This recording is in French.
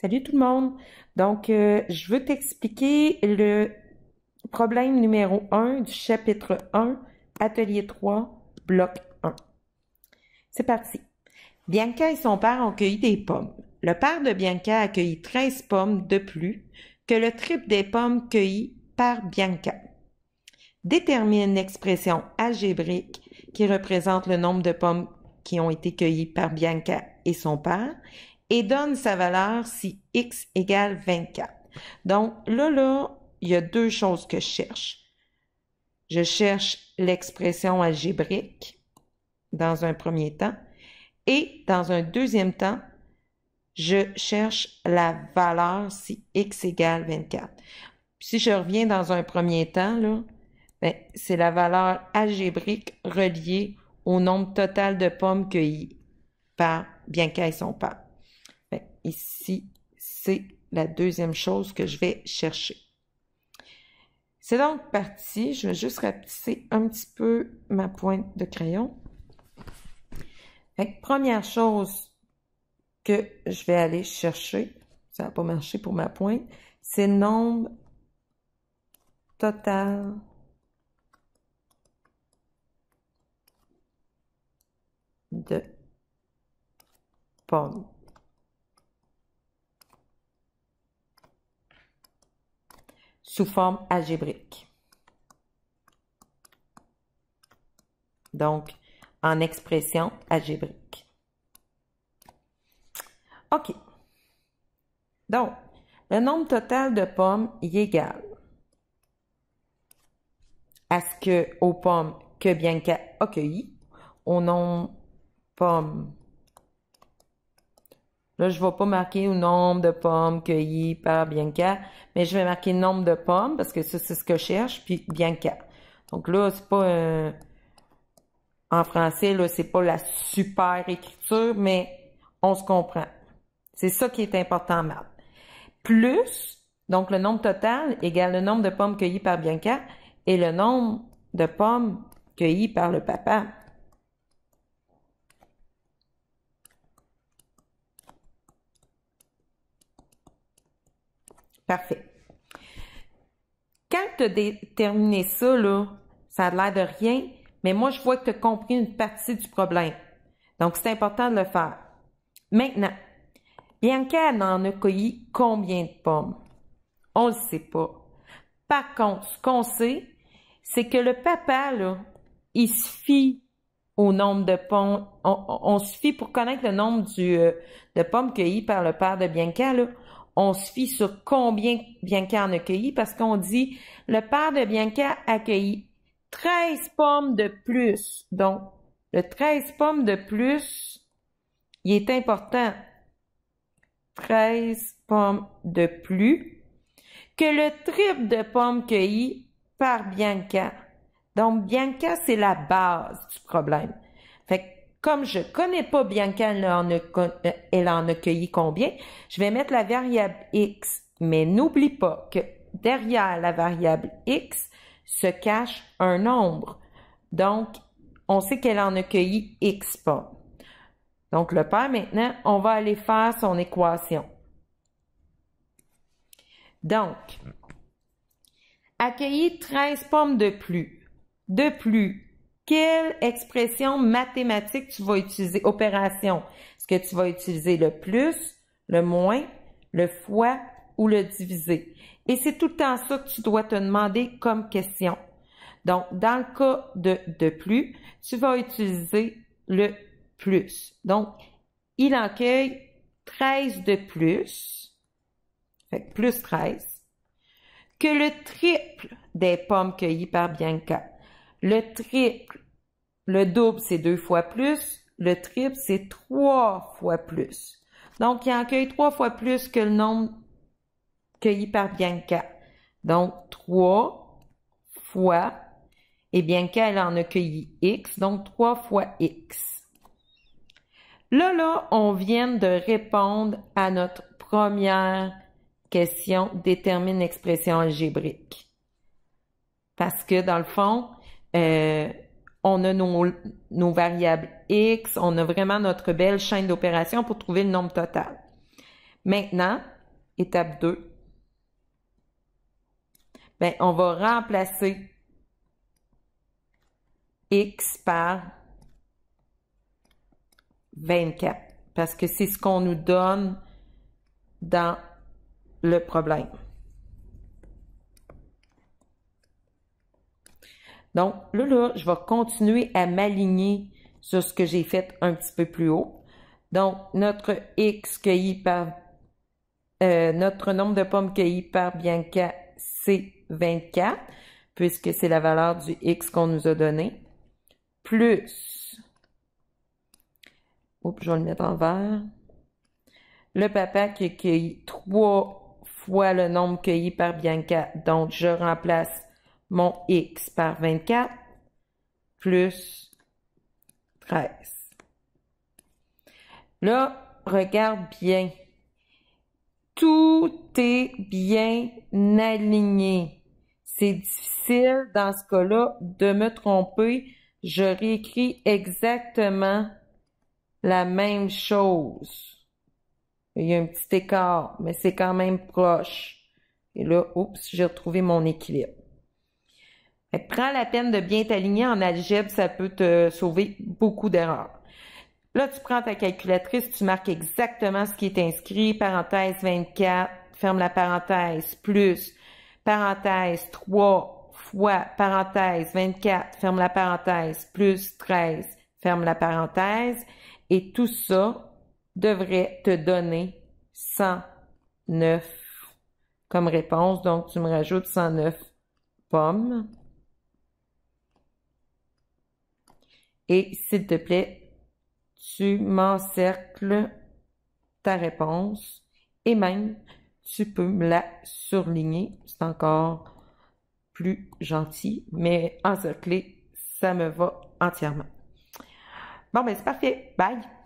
Salut tout le monde! Donc, je veux t'expliquer le problème numéro 1 du chapitre 1, atelier 3, bloc 1. C'est parti. Bianca et son père ont cueilli des pommes. Le père de Bianca a cueilli 13 pommes de plus que le triple des pommes cueillies par Bianca. Détermine l'expression algébrique qui représente le nombre de pommes qui ont été cueillies par Bianca et son père et donne sa valeur si x égale 24. Donc là, il y a deux choses que je cherche. Je cherche l'expression algébrique dans un premier temps et dans un deuxième temps, je cherche la valeur si x égale 24. Puis si je reviens dans un premier temps, là, c'est la valeur algébrique reliée au nombre total de pommes cueillies par Bianca et son père. Ici, c'est la deuxième chose que je vais chercher. C'est donc parti. Je vais juste rapetisser un petit peu ma pointe de crayon. Première chose que je vais aller chercher, ça n'a pas marché pour ma pointe, c'est le nombre total de pommes. Sous forme algébrique. Donc, en expression algébrique. OK. Donc, le nombre total de pommes est égal à aux pommes que Bianca a cueillies, au nombre de pommes. Là, je ne vais pas marquer le nombre de pommes cueillies par Bianca, mais je vais marquer le nombre de pommes, parce que ça, c'est ce que je cherche, puis Bianca. Donc là, c'est pas en français, là, c'est pas la super écriture, mais on se comprend. C'est ça qui est important en maths. Plus, donc le nombre total égale le nombre de pommes cueillies par Bianca et le nombre de pommes cueillies par le papa. Parfait. Quand tu as déterminé ça, là, ça a l'air de rien, mais moi, je vois que tu as compris une partie du problème. Donc, c'est important de le faire. Maintenant, Bianca en a cueilli combien de pommes? On ne le sait pas. Par contre, ce qu'on sait, c'est que le papa, là, il se fie au nombre de pommes. On se fie pour connaître le nombre de pommes cueillies par le père de Bianca, là. On se fie sur combien Bianca en a cueilli parce qu'on dit le père de Bianca a cueilli 13 pommes de plus. Donc, le 13 pommes de plus, il est important. 13 pommes de plus que le triple de pommes cueillies par Bianca. Donc, Bianca, c'est la base du problème. Fait que, comme je connais pas Bianca, elle en a cueilli combien, je vais mettre la variable x. Mais n'oublie pas que derrière la variable x se cache un nombre. Donc, on sait qu'elle en a cueilli x pommes. Donc, le père, maintenant, on va aller faire son équation. Donc, accueillir 13 pommes de plus. De plus, quelle expression mathématique tu vas utiliser? Opération. Est-ce que tu vas utiliser le plus, le moins, le fois ou le divisé? Et c'est tout le temps ça que tu dois te demander comme question. Donc, dans le cas de plus, tu vas utiliser le plus. Donc, il en cueille 13 de plus, fait que plus 13, que le triple des pommes cueillies par Bianca. Le triple, le double, c'est 2 fois plus. Le triple, c'est 3 fois plus. Donc, il en cueille 3 fois plus que le nombre cueilli par Bianca. Donc, 3 fois, et Bianca, elle en a cueilli x, donc 3 fois x. Là, on vient de répondre à notre première question, détermine l'expression algébrique. Parce que, dans le fond, on a nos variables x, on a vraiment notre belle chaîne d'opérations pour trouver le nombre total. Maintenant, étape 2, ben, on va remplacer x par 24 parce que c'est ce qu'on nous donne dans le problème. Donc, là, je vais continuer à m'aligner sur ce que j'ai fait un petit peu plus haut. Donc, notre x cueilli par... notre nombre de pommes cueillies par Bianca, c'est 24, puisque c'est la valeur du x qu'on nous a donné, plus... Oups, je vais le mettre en vert. Le papa qui a cueilli 3 fois le nombre cueilli par Bianca, donc je remplace mon x par 24 plus 13. Là, regarde bien. Tout est bien aligné. C'est difficile dans ce cas-là de me tromper. Je réécris exactement la même chose. Il y a un petit écart, mais c'est quand même proche. Et là, oups, j'ai retrouvé mon équilibre. Fait que prends la peine de bien t'aligner en algèbre, ça peut te sauver beaucoup d'erreurs. Là, tu prends ta calculatrice, tu marques exactement ce qui est inscrit, parenthèse 24, ferme la parenthèse, plus, parenthèse 3 fois, parenthèse 24, ferme la parenthèse, plus 13, ferme la parenthèse, et tout ça devrait te donner 109 comme réponse. Donc, tu me rajoutes 109 pommes. Et s'il te plaît, tu m'encercles ta réponse et même tu peux me la surligner. C'est encore plus gentil, mais encercler, ça me va entièrement. Bon, ben c'est parfait. Bye!